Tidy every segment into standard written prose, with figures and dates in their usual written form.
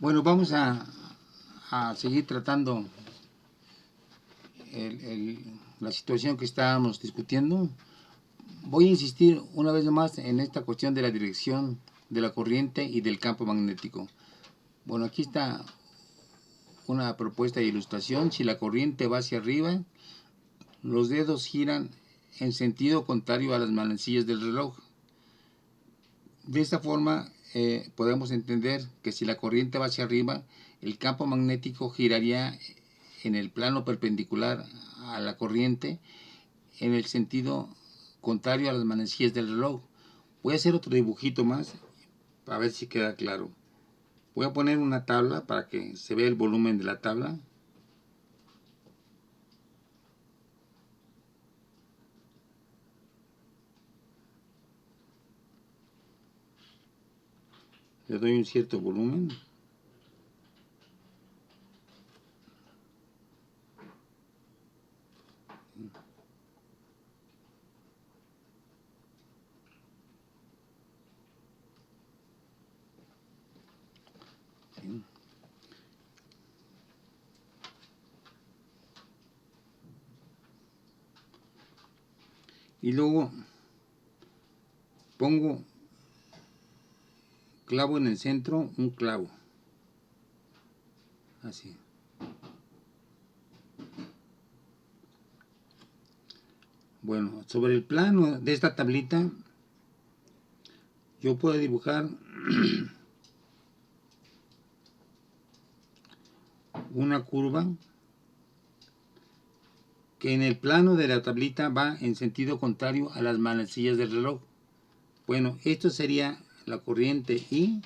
Bueno, vamos a seguir tratando la situación que estábamos discutiendo. Voy a insistir una vez más en esta cuestión de la dirección de la corriente y del campo magnético. Bueno, aquí está una propuesta de ilustración. Si la corriente va hacia arriba, los dedos giran en sentido contrario a las manecillas del reloj. De esta forma podemos entender que si la corriente va hacia arriba, el campo magnético giraría en el plano perpendicular a la corriente en el sentido contrario a las manecillas del reloj. Voy a hacer otro dibujito más para ver si queda claro. Voy a poner una tabla para que se vea el volumen de la tabla. Le doy un cierto volumen. ¿Sí? Y luego pongo clavo en el centro, un clavo. Así. Bueno, sobre el plano de esta tablita, yo puedo dibujar una curva que en el plano de la tablita va en sentido contrario a las manecillas del reloj. Bueno, esto sería la corriente I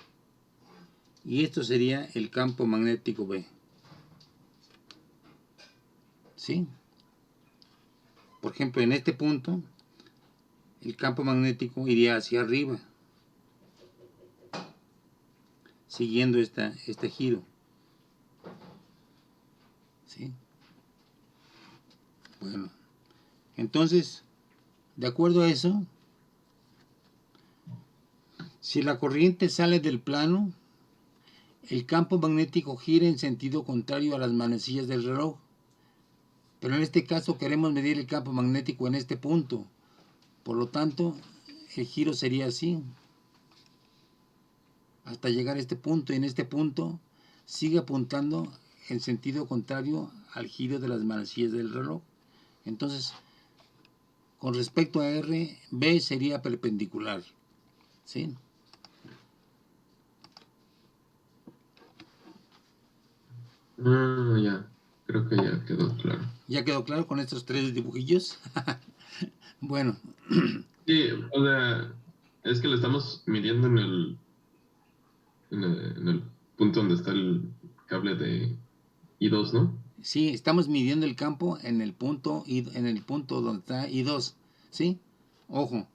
y esto sería el campo magnético B. ¿Sí? Por ejemplo, en este punto, el campo magnético iría hacia arriba, siguiendo este giro. ¿Sí? Bueno, entonces, de acuerdo a eso, si la corriente sale del plano, el campo magnético gira en sentido contrario a las manecillas del reloj. Pero en este caso queremos medir el campo magnético en este punto. Por lo tanto, el giro sería así, hasta llegar a este punto. Y en este punto sigue apuntando en sentido contrario al giro de las manecillas del reloj. Entonces, con respecto a R, B sería perpendicular. ¿Sí? Ya. Creo que ya quedó claro. ¿Ya quedó claro con estos tres dibujillos? Bueno. Sí, o sea, es que lo estamos midiendo en el punto donde está el cable de I2, ¿no? Sí, estamos midiendo el campo en el punto donde está I2. ¿Sí? Ojo.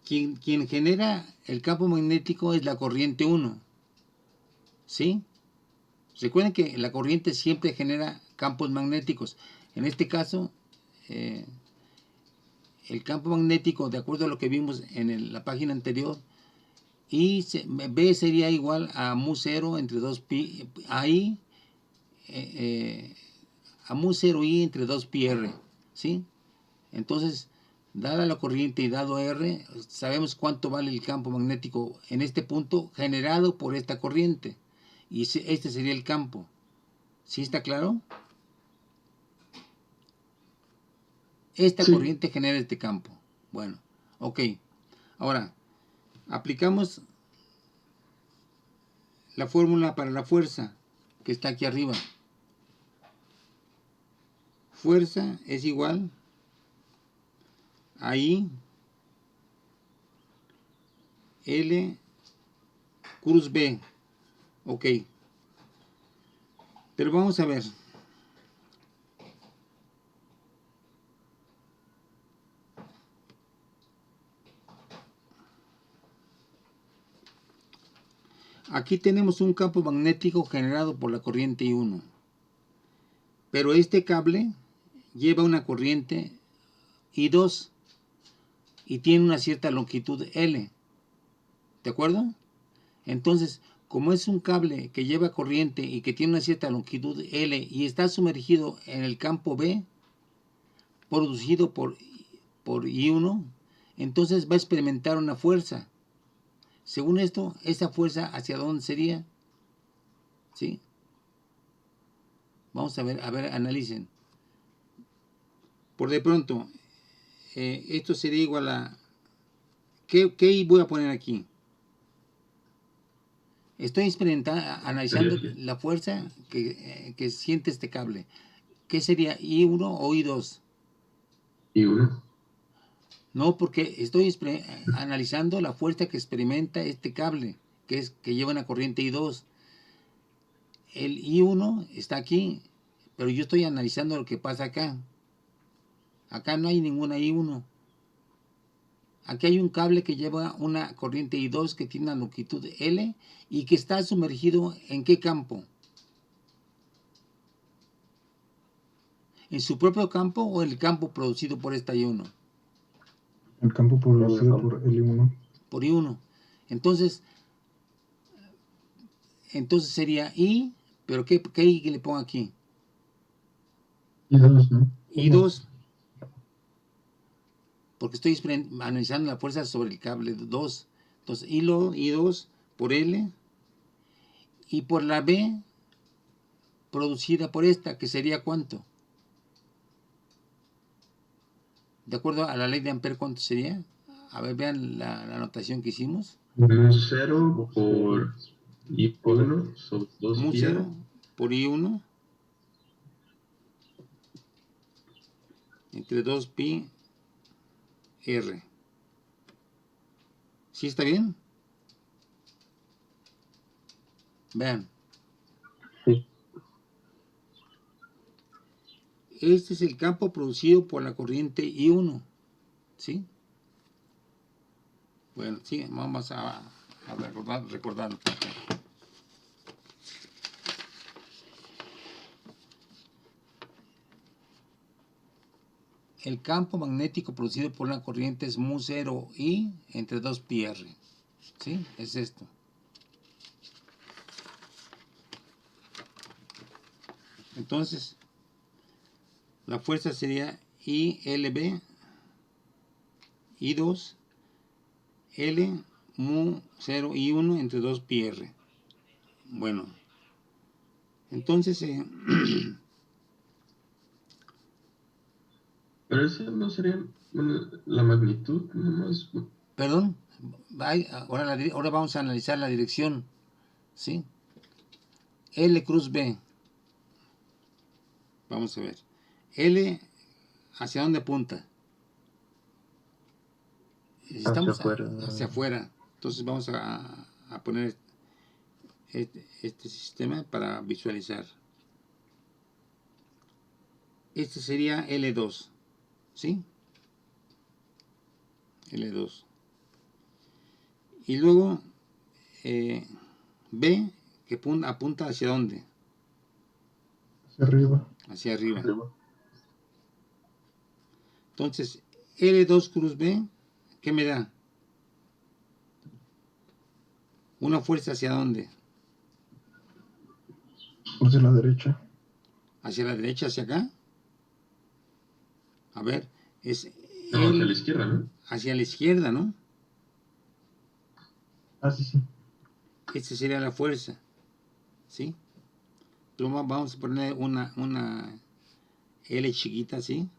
Quien genera el campo magnético es la corriente 1. ¿Sí? Recuerden que la corriente siempre genera campos magnéticos. En este caso, el campo magnético, de acuerdo a lo que vimos en la página anterior, B sería igual a mu0 entre 2pi, ahí, a mu0 i entre 2pi r. ¿Sí? Entonces, dada la corriente y dado R, sabemos cuánto vale el campo magnético en este punto generado por esta corriente. Y este sería el campo. ¿Sí está claro? Esta Sí. corriente genera este campo. Bueno, ok. Ahora, aplicamos la fórmula para la fuerza que está aquí arriba. Fuerza es igual a I L cruz B. Ok. Pero vamos a ver. Aquí tenemos un campo magnético generado por la corriente I1. Pero este cable lleva una corriente I2 y tiene una cierta longitud L. ¿De acuerdo? Entonces, como es un cable que lleva corriente y que tiene una cierta longitud L y está sumergido en el campo B, producido por I1, entonces va a experimentar una fuerza. Según esto, esa fuerza, ¿hacia dónde sería? ¿Sí? Vamos a ver, analicen. Por de pronto, esto sería igual a... ¿Qué voy a poner aquí? Estoy analizando la fuerza que siente este cable. ¿Qué sería, I1 o I2? I1. No, porque estoy analizando la fuerza que experimenta este cable, que lleva una corriente I2. El I1 está aquí, pero yo estoy analizando lo que pasa acá. Acá no hay ninguna I1. Aquí hay un cable que lleva una corriente I2 que tiene una longitud L y que está sumergido ¿en qué campo? ¿En su propio campo o en el campo producido por esta I1? El campo producido por el I1. Por I1. Entonces sería I, pero ¿qué I que le pongo aquí? I2, ¿no? I2. Porque estoy analizando la fuerza sobre el cable 2. Entonces, I2 por L y por la B producida por esta, que sería ¿cuánto? De acuerdo a la ley de Ampere, ¿cuánto sería? A ver, vean la anotación que hicimos. Mu 0 por I1 sobre 2 Mu pi 0 por I1 entre 2 pi R. ¿Sí está bien? Vean. Sí. Este es el campo producido por la corriente I1. ¿Sí? Bueno, sí, vamos a recordar. El campo magnético producido por la corriente es mu 0 I entre 2 pi R. ¿Sí? Es esto. Entonces, la fuerza sería ILB, I2, L, mu 0, I1 entre 2 pi R. Bueno, entonces... Pero eso no sería la magnitud, nomás. Perdón, ahora vamos a analizar la dirección. ¿Sí? L cruz B. Vamos a ver. L, ¿hacia dónde apunta? Estamos hacia afuera. Entonces vamos a poner este sistema para visualizar. Este sería L2. ¿Sí? L2. Y luego B, que apunta hacia dónde? Hacia arriba. Hacia arriba. Entonces, L2 cruz B, ¿qué me da? Una fuerza hacia dónde? Hacia la derecha. Hacia la derecha, hacia acá. A ver, es No, hacia la izquierda, ¿no? Hacia la izquierda, ¿no? Ah, sí, sí. Esta sería la fuerza. ¿Sí? Pero vamos a poner una L chiquita, ¿sí?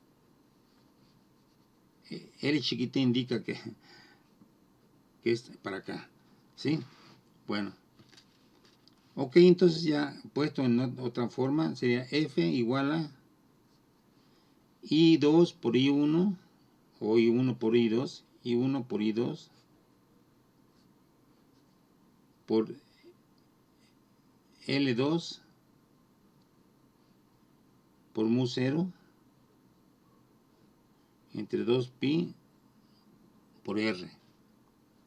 L chiquita indica que es para acá. ¿Sí? Bueno. Ok, entonces ya puesto en otra forma, sería F igual a I2 por I1, o I1 por I2, I1 por I2, por L2, por mu 0, entre 2 pi por R.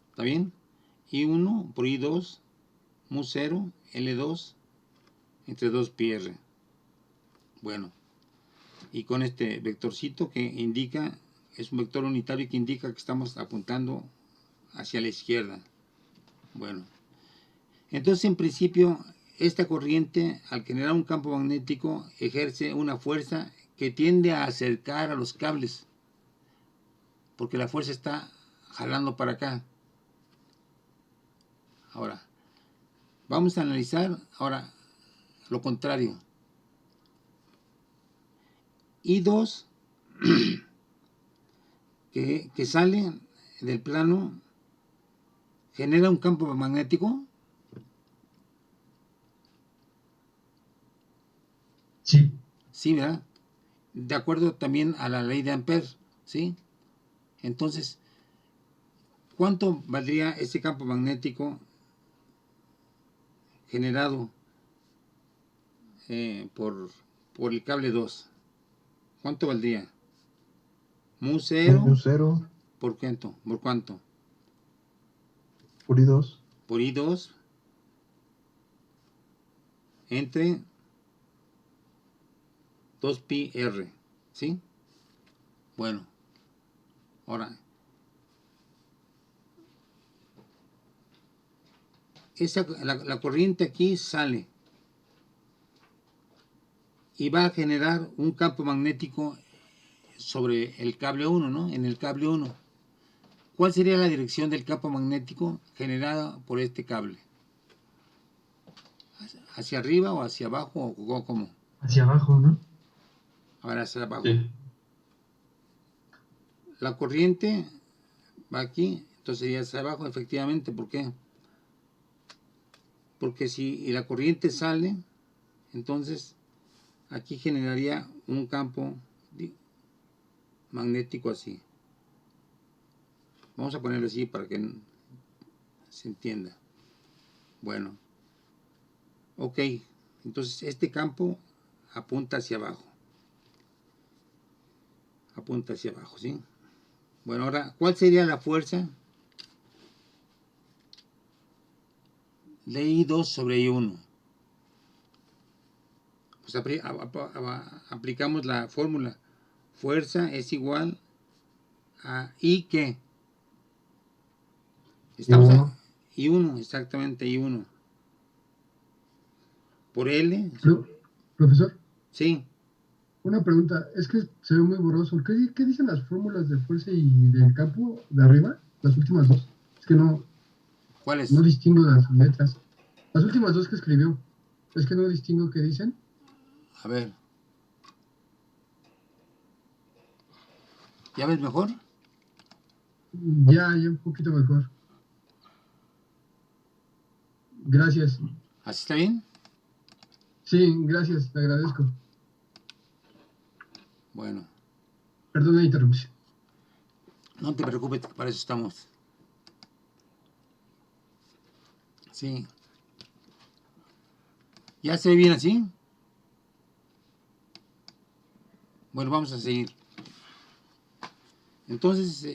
¿Está bien? I1 por I2, mu 0, L2, entre 2 pi R. Bueno, y con este vectorcito que indica, es un vector unitario que indica que estamos apuntando hacia la izquierda. Bueno, Entonces, en principio, esta corriente, al generar un campo magnético, ejerce una fuerza que tiende a acercar a los cables, porque la fuerza está jalando para acá. Ahora, vamos a analizar ahora lo contrario. I2, que sale del plano, genera un campo magnético. Sí. Sí, ¿verdad? De acuerdo también a la ley de Ampère, ¿sí? Entonces, ¿cuánto valdría ese campo magnético generado por el cable 2? ¿Cuánto valdría? Mu 0. Mu 0 ¿Por cuánto? ¿Por cuánto? por I2. Por I2 entre 2pi r, ¿sí? Bueno, ahora, la corriente aquí sale y va a generar un campo magnético sobre el cable 1, ¿no? En el cable 1. ¿Cuál sería la dirección del campo magnético generada por este cable? ¿Hacia arriba o hacia abajo o cómo? Hacia abajo, ¿no? Ahora hacia abajo. Sí. La corriente va aquí, entonces sería hacia abajo, efectivamente. ¿Por qué? Porque si la corriente sale, entonces aquí generaría un campo magnético así. Vamos a ponerlo así para que se entienda. Bueno, ok, entonces este campo apunta hacia abajo. Apunta hacia abajo, ¿sí? Bueno, ahora, ¿cuál sería la fuerza de I2 sobre I1? Pues aplicamos la fórmula. Fuerza es igual a I, ¿qué? Estamos I1. I1, exactamente, I1. Por L, Profesor, sí. una pregunta. Es que se ve muy borroso. ¿Qué dicen las fórmulas de fuerza y del campo de arriba? Las últimas dos. Es que no ¿Cuál es? distingo las letras. Las últimas dos que escribió. Es que no distingo qué dicen. A ver. ¿Ya ves mejor? Ya un poquito mejor. Gracias. ¿Así está bien? Sí, gracias, le agradezco. Bueno, Perdón la interrupción. no te preocupes, para eso estamos. Sí. ¿Ya se ve bien así? Bueno, vamos a seguir. Entonces,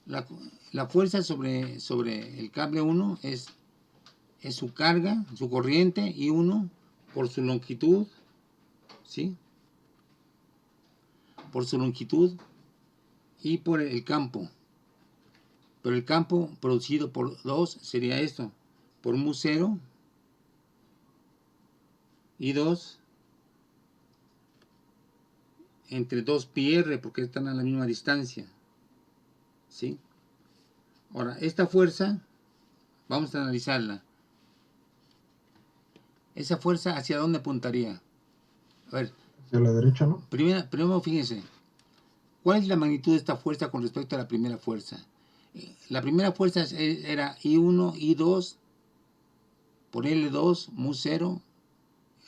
la fuerza sobre el cable 1 es su carga, su corriente, y 1 por su longitud, ¿sí? Por su longitud y por el campo. Pero el campo producido por 2 sería esto, por mu 0 y 2 entre 2pi r, porque están a la misma distancia, ¿sí? Ahora, esta fuerza, vamos a analizarla. ¿Esa fuerza hacia dónde apuntaría? A ver, Hacia la derecha, ¿no? primero fíjense, ¿cuál es la magnitud de esta fuerza con respecto a la primera fuerza? La primera fuerza era I1, I2 por L2, mu 0,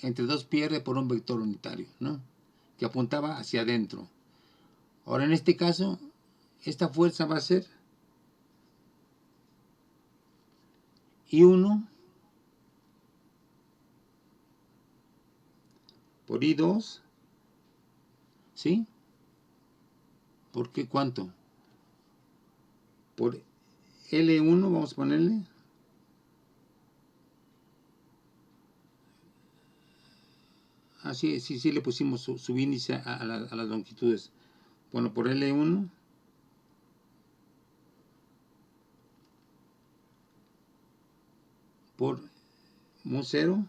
entre 2pi r por un vector unitario, ¿no? Que apuntaba hacia adentro. Ahora, en este caso, esta fuerza va a ser I1 por I2, ¿sí? ¿Por qué cuánto? Por L1, vamos a ponerle. Sí, le pusimos su índice a las longitudes. Bueno, por L1 por mu 0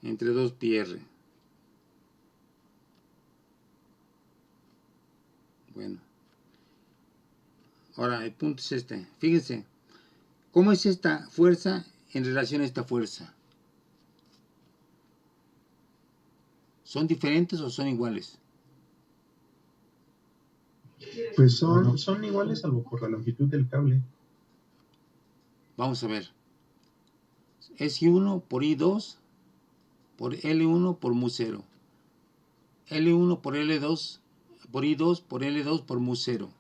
entre 2 pi r. Bueno, ahora el punto es este. Fíjense, ¿cómo es esta fuerza en relación a esta fuerza? ¿Son diferentes o son iguales? Pues son iguales salvo por la longitud del cable. Vamos a ver. Es I1 por I2 por L1 por mu 0. L1 por L2 por I2 por L2 por mu 0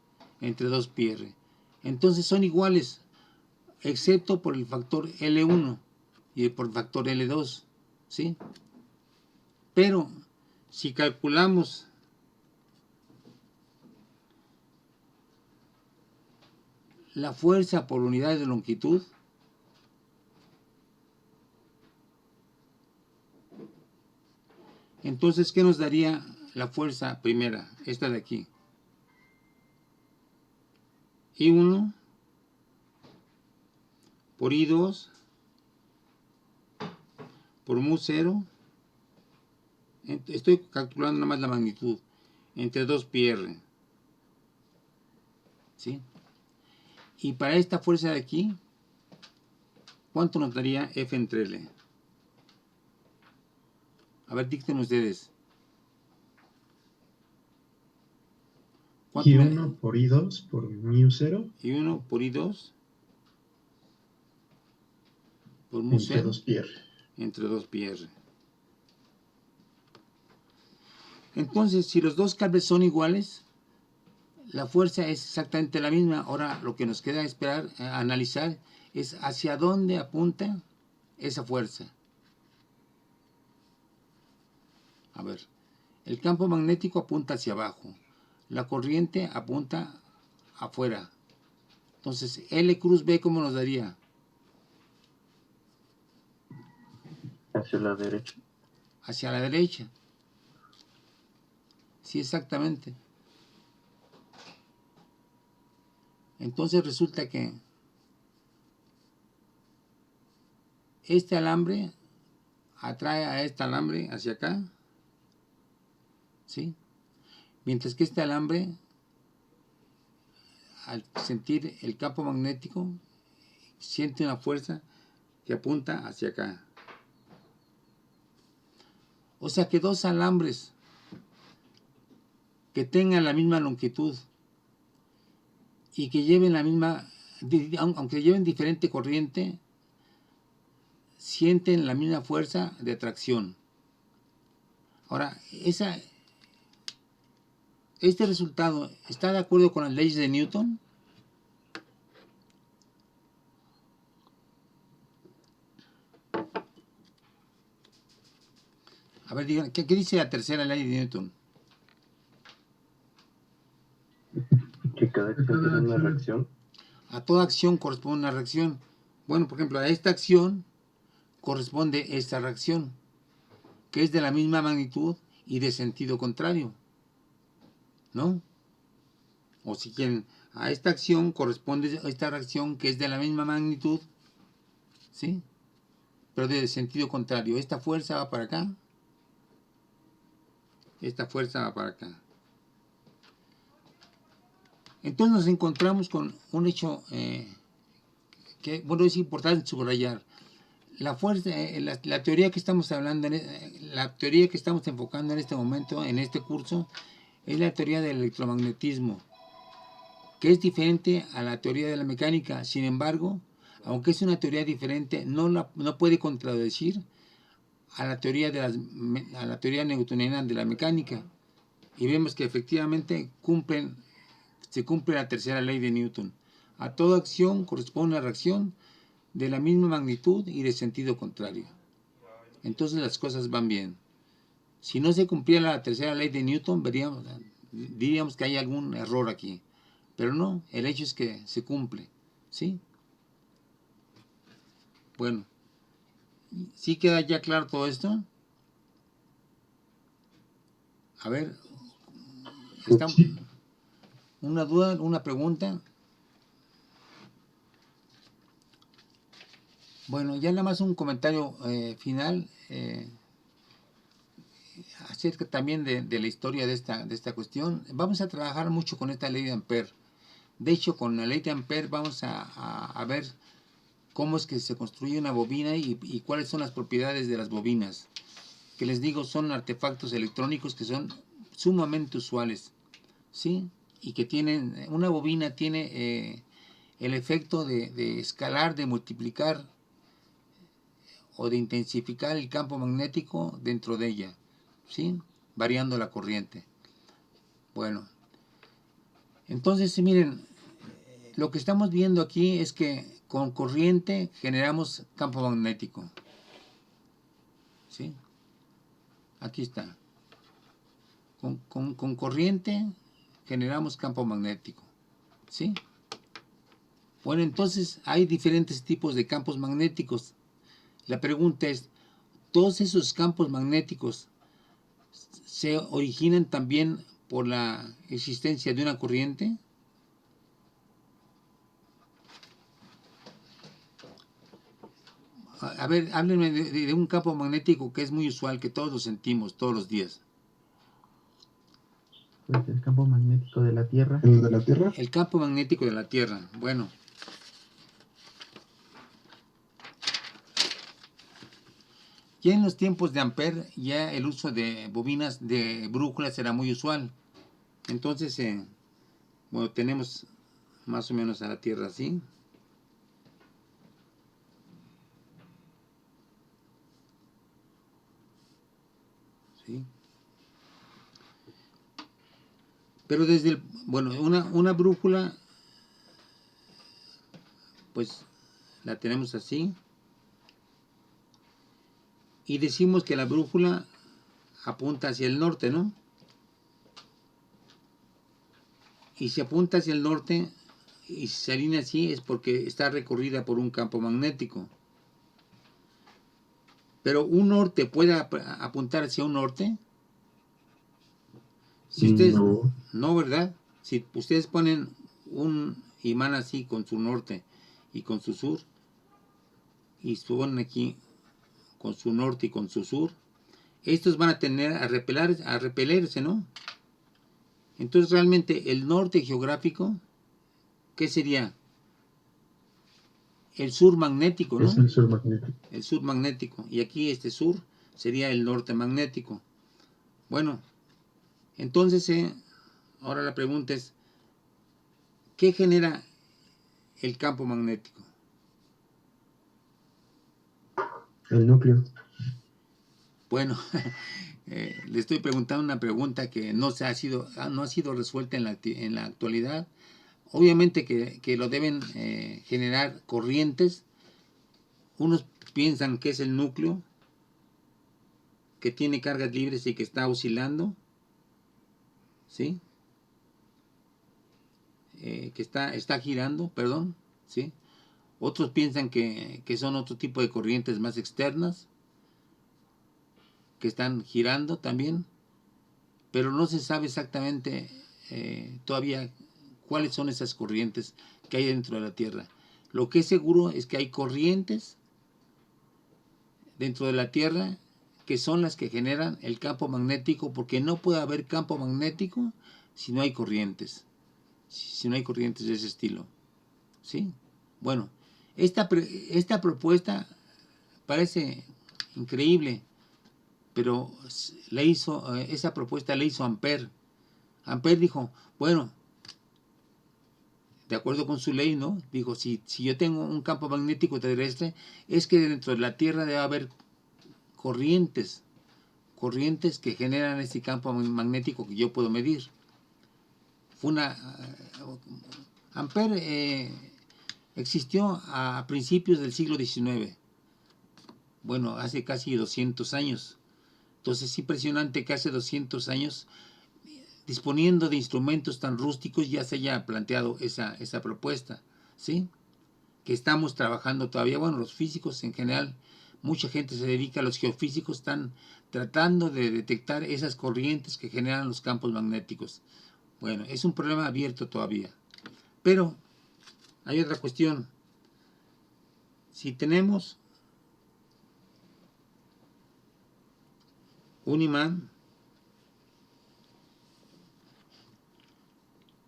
entre 2 pi r. Entonces son iguales, excepto por el factor L1 y por el factor L2, ¿sí? Pero si calculamos la fuerza por unidad de longitud, entonces, ¿qué nos daría la fuerza primera? Esta de aquí. I1 por I2 por mu 0. Estoy calculando nada más la magnitud. Entre 2 pi r. ¿Sí? Y para esta fuerza de aquí, ¿cuánto nos daría F entre L? A ver, dicten ustedes. I1 por I2 por mu 0. I1 por I2 por mu Entre 0 2 pi r. entre 2 pi r. Entonces, si los dos cables son iguales, la fuerza es exactamente la misma. Ahora lo que nos queda esperar, analizar, es hacia dónde apunta esa fuerza. A ver, el campo magnético apunta hacia abajo, la corriente apunta afuera. Entonces, L cruz B, ¿cómo nos daría? Hacia la derecha. Hacia la derecha. Sí, exactamente. Entonces resulta que este alambre atrae a este alambre hacia acá, ¿sí? Mientras que este alambre, al sentir el campo magnético, siente una fuerza que apunta hacia acá. O sea que dos alambres que tengan la misma longitud y que lleven la misma, aunque lleven diferente corriente, sienten la misma fuerza de atracción. Ahora, este resultado está de acuerdo con las leyes de Newton. A ver, digan, ¿qué dice la tercera ley de Newton? Que cada acción tiene una reacción. A toda acción corresponde una reacción. Bueno, por ejemplo, a esta acción corresponde esta reacción, que es de la misma magnitud y de sentido contrario, ¿no? O si quieren, a esta acción corresponde esta reacción que es de la misma magnitud, ¿sí? Pero de sentido contrario. Esta fuerza va para acá, esta fuerza va para acá. Entonces nos encontramos con un hecho que, bueno, es importante subrayar. La fuerza, la teoría que estamos hablando, la teoría que estamos enfocando en este momento, en este curso, es la teoría del electromagnetismo, que es diferente a la teoría de la mecánica. Sin embargo, aunque es una teoría diferente, no puede contradecir a la teoría newtoniana de la mecánica. Y vemos que efectivamente se cumple la tercera ley de Newton. A toda acción corresponde una reacción de la misma magnitud y de sentido contrario. Entonces las cosas van bien. Si no se cumpliera la tercera ley de Newton, diríamos que hay algún error aquí. Pero no, el hecho es que se cumple, ¿sí? Bueno, ¿sí queda ya claro todo esto? A ver, ¿una duda, una pregunta? Bueno, ya nada más un comentario final acerca también de la historia de esta cuestión. Vamos a trabajar mucho con esta ley de Ampère. De hecho, con la ley de Ampère vamos a ver cómo es que se construye una bobina y cuáles son las propiedades de las bobinas. Que les digo, son artefactos electrónicos que son sumamente usuales, ¿sí? Y que tienen, una bobina tiene el efecto de escalar, de multiplicar o de intensificar el campo magnético dentro de ella, ¿sí? Variando la corriente. Bueno, entonces miren, lo que estamos viendo aquí es que con corriente generamos campo magnético, ¿sí? Aquí está. Con corriente generamos campo magnético, ¿sí? Bueno, entonces hay diferentes tipos de campos magnéticos. La pregunta es, ¿todos esos campos magnéticos se originan también por la existencia de una corriente? A ver, háblenme de un campo magnético que es muy usual, que todos lo sentimos todos los días. Pues el campo magnético de la Tierra. ¿El de la Tierra? El campo magnético de la Tierra. Bueno. Ya en los tiempos de Ampère, ya el uso de bobinas de brújulas era muy usual. Entonces, bueno, tenemos más o menos a la Tierra así. ¿Sí? Pero desde el, bueno, una brújula, pues la tenemos así. Y decimos que la brújula apunta hacia el norte, ¿no? Y si apunta hacia el norte y se alinea así es porque está recorrida por un campo magnético. Pero un norte puede apuntar hacia un norte. Si ustedes, no, ¿verdad? Si ustedes ponen un imán así con su norte y con su sur, y ponen aquí con su norte y con su sur, estos van a tener a repelerse, ¿no? Entonces realmente el norte geográfico, ¿qué sería? El sur magnético, ¿no? Es el sur magnético. El sur magnético. Y aquí este sur sería el norte magnético. Bueno, entonces ahora la pregunta es, ¿qué genera el campo magnético? El núcleo. Bueno, le estoy preguntando una pregunta que no ha sido resuelta en la actualidad. Obviamente que lo deben generar corrientes. Unos piensan que es el núcleo, que tiene cargas libres y que está oscilando, ¿sí? Que está girando, perdón, ¿sí? Otros piensan que son otro tipo de corrientes más externas, que están girando también, pero no se sabe exactamente todavía cuáles son esas corrientes que hay dentro de la Tierra. Lo que es seguro es que hay corrientes dentro de la Tierra que son las que generan el campo magnético, porque no puede haber campo magnético si no hay corrientes, si no hay corrientes de ese estilo, ¿sí? Bueno, esta propuesta parece increíble, pero esa propuesta la hizo Ampère. Ampère dijo, bueno, de acuerdo con su ley, ¿no? Dijo, si yo tengo un campo magnético terrestre, es que dentro de la Tierra debe haber corrientes que generan ese campo magnético que yo puedo medir. Ampère existió a principios del siglo XIX, bueno, hace casi 200 años. Entonces es impresionante que hace 200 años, disponiendo de instrumentos tan rústicos, ya se haya planteado esa propuesta, ¿sí? Que estamos trabajando todavía. Bueno, los físicos en general, mucha gente se dedica, los geofísicos están tratando de detectar esas corrientes que generan los campos magnéticos. Bueno, es un problema abierto todavía. Pero hay otra cuestión. Si tenemos un imán,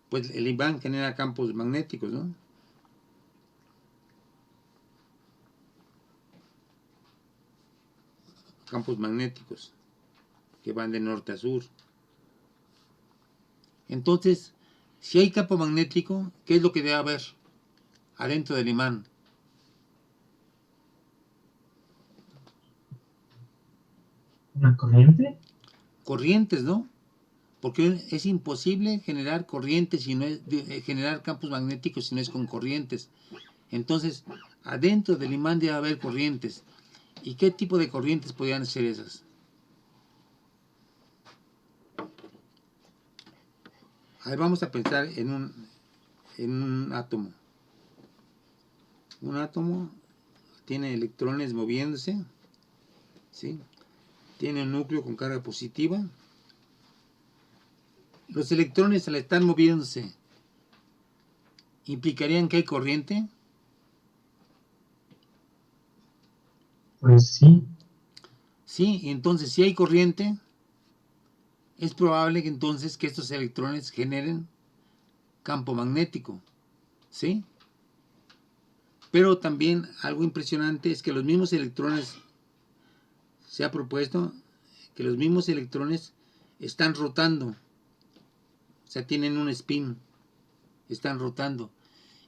pues el imán genera campos magnéticos, ¿no? Campos magnéticos que van de norte a sur. Entonces, si hay campo magnético, ¿qué es lo que debe haber adentro del imán? ¿Una corriente? Corrientes, ¿no? Porque es imposible generar corrientes si no es generar campos magnéticos si no es con corrientes. Entonces, adentro del imán debe haber corrientes. ¿Y qué tipo de corrientes podrían ser esas? A ver, vamos a pensar en un átomo. Un átomo tiene electrones moviéndose, ¿sí? Tiene un núcleo con carga positiva. Los electrones, al estar moviéndose, ¿implicarían que hay corriente? Pues sí. Sí, entonces si hay corriente, es probable que entonces que estos electrones generen campo magnético, ¿sí? Pero también algo impresionante es que los mismos electrones, se ha propuesto que los mismos electrones están rotando, o sea, tienen un spin, están rotando,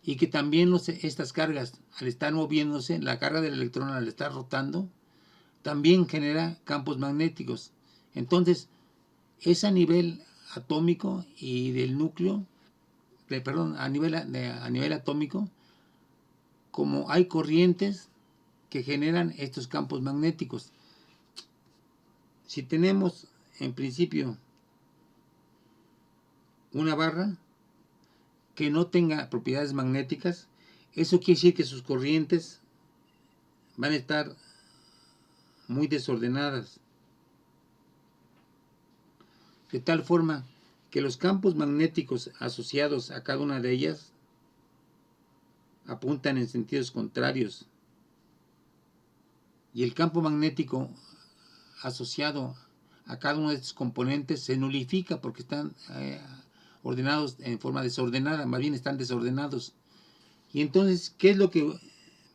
y que también estas cargas, al estar moviéndose, la carga del electrón al estar rotando, también genera campos magnéticos. Entonces, es a nivel atómico y del núcleo, a nivel atómico, como hay corrientes que generan estos campos magnéticos. Si tenemos, en principio, una barra que no tenga propiedades magnéticas, eso quiere decir que sus corrientes van a estar muy desordenadas, de tal forma que los campos magnéticos asociados a cada una de ellas apuntan en sentidos contrarios, y el campo magnético asociado a cada uno de estos componentes se nulifica porque están ordenados en forma desordenada, más bien están desordenados. Y entonces, ¿qué es lo que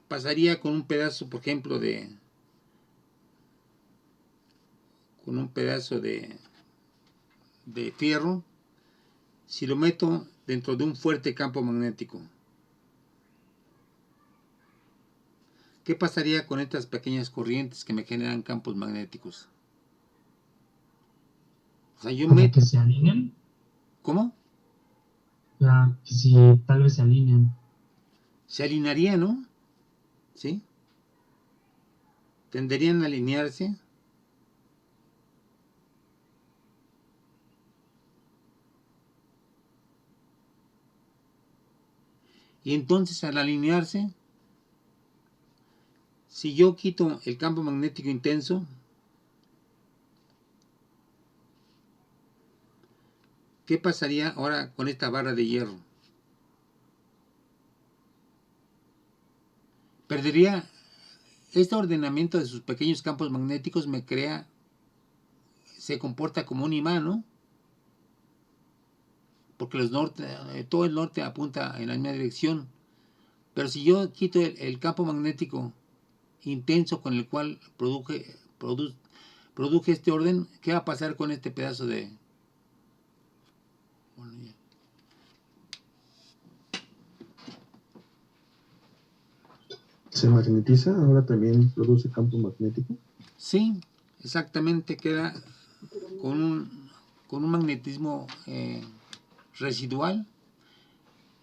pasaría con un pedazo, por ejemplo, con un pedazo de fierro, si lo meto dentro de un fuerte campo magnético? ¿Qué pasaría con estas pequeñas corrientes que me generan campos magnéticos? O sea, yo ¿Como que se alinean? ¿Cómo? Ya, que sí, tal vez se alinean. Se alinearía, ¿no? ¿Sí? Tenderían a alinearse. Y entonces, al alinearse, si yo quito el campo magnético intenso, ¿qué pasaría ahora con esta barra de hierro? Perdería este ordenamiento de sus pequeños campos magnéticos, se comporta como un imán, ¿no? Porque todo el norte apunta en la misma dirección. Pero si yo quito el campo magnético intenso con el cual produje este orden, ¿qué va a pasar con este pedazo de... ¿Se magnetiza? ¿Ahora también produce campo magnético? Sí, exactamente, queda con un magnetismo residual,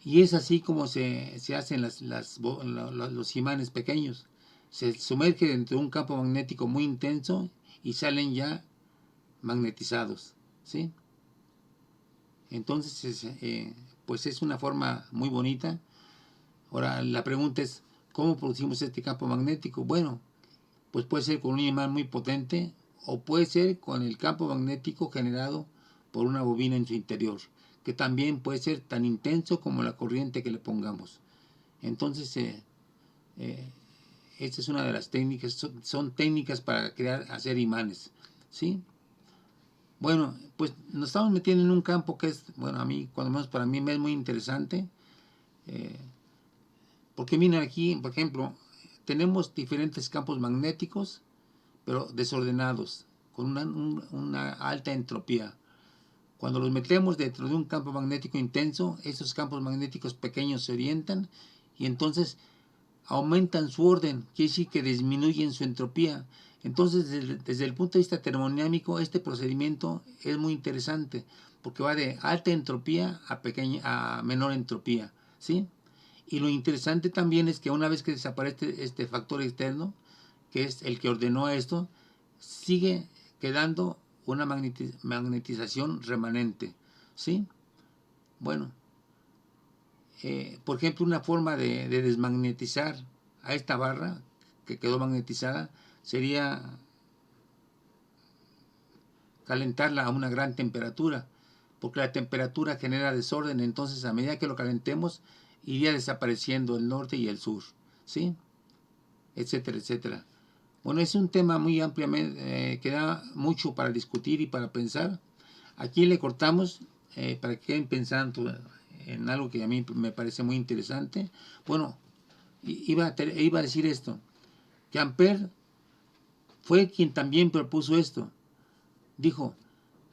y es así como se hacen los imanes pequeños. Se sumerge dentro de un campo magnético muy intenso y salen ya magnetizados, ¿sí? Entonces, pues es una forma muy bonita. Ahora, la pregunta es, ¿cómo producimos este campo magnético? Bueno, pues puede ser con un imán muy potente o puede ser con el campo magnético generado por una bobina en su interior, que también puede ser tan intenso como la corriente que le pongamos. Entonces, esta es una de las técnicas, son técnicas para hacer imanes, ¿sí? Bueno, pues nos estamos metiendo en un campo que es, bueno, a mí, cuando menos para mí, me es muy interesante, porque miren aquí, por ejemplo, tenemos diferentes campos magnéticos, pero desordenados, con una alta entropía. Cuando los metemos dentro de un campo magnético intenso, esos campos magnéticos pequeños se orientan y entonces aumentan su orden, quiere decir que disminuyen su entropía. Entonces, desde el punto de vista termodinámico, este procedimiento es muy interesante, porque va de alta entropía a menor entropía, ¿sí? Y lo interesante también es que una vez que desaparece este factor externo, que es el que ordenó esto, sigue quedando una magnetización remanente, ¿sí? Bueno, por ejemplo, una forma de desmagnetizar a esta barra que quedó magnetizada sería calentarla a una gran temperatura, porque la temperatura genera desorden, entonces a medida que lo calentemos iría desapareciendo el norte y el sur, ¿sí? Etcétera, etcétera. Bueno, es un tema muy ampliamente, que da mucho para discutir y para pensar. Aquí le cortamos para que queden pensando en algo que a mí me parece muy interesante. Bueno, iba a decir esto, que Ampère fue quien también propuso esto. Dijo,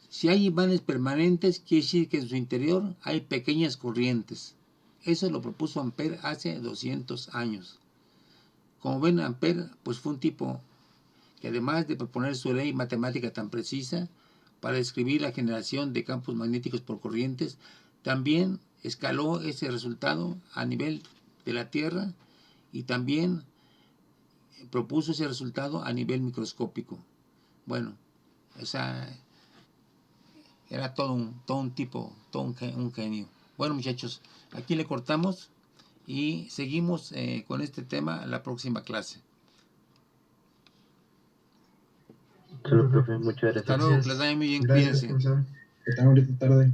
si hay imanes permanentes, quiere decir que en su interior hay pequeñas corrientes. Eso lo propuso Ampère hace 200 años. Como ven, Ampère pues fue un tipo que además de proponer su ley matemática tan precisa para describir la generación de campos magnéticos por corrientes, también escaló ese resultado a nivel de la Tierra y también propuso ese resultado a nivel microscópico. Bueno, o sea, era todo un tipo, un genio. Bueno, muchachos, aquí le cortamos y seguimos con este tema la próxima clase. Solo, profe, muchas Hasta gracias. luego, que les vaya muy bien, Gracias, cuídense. profesor. Que tengan ahorita tarde.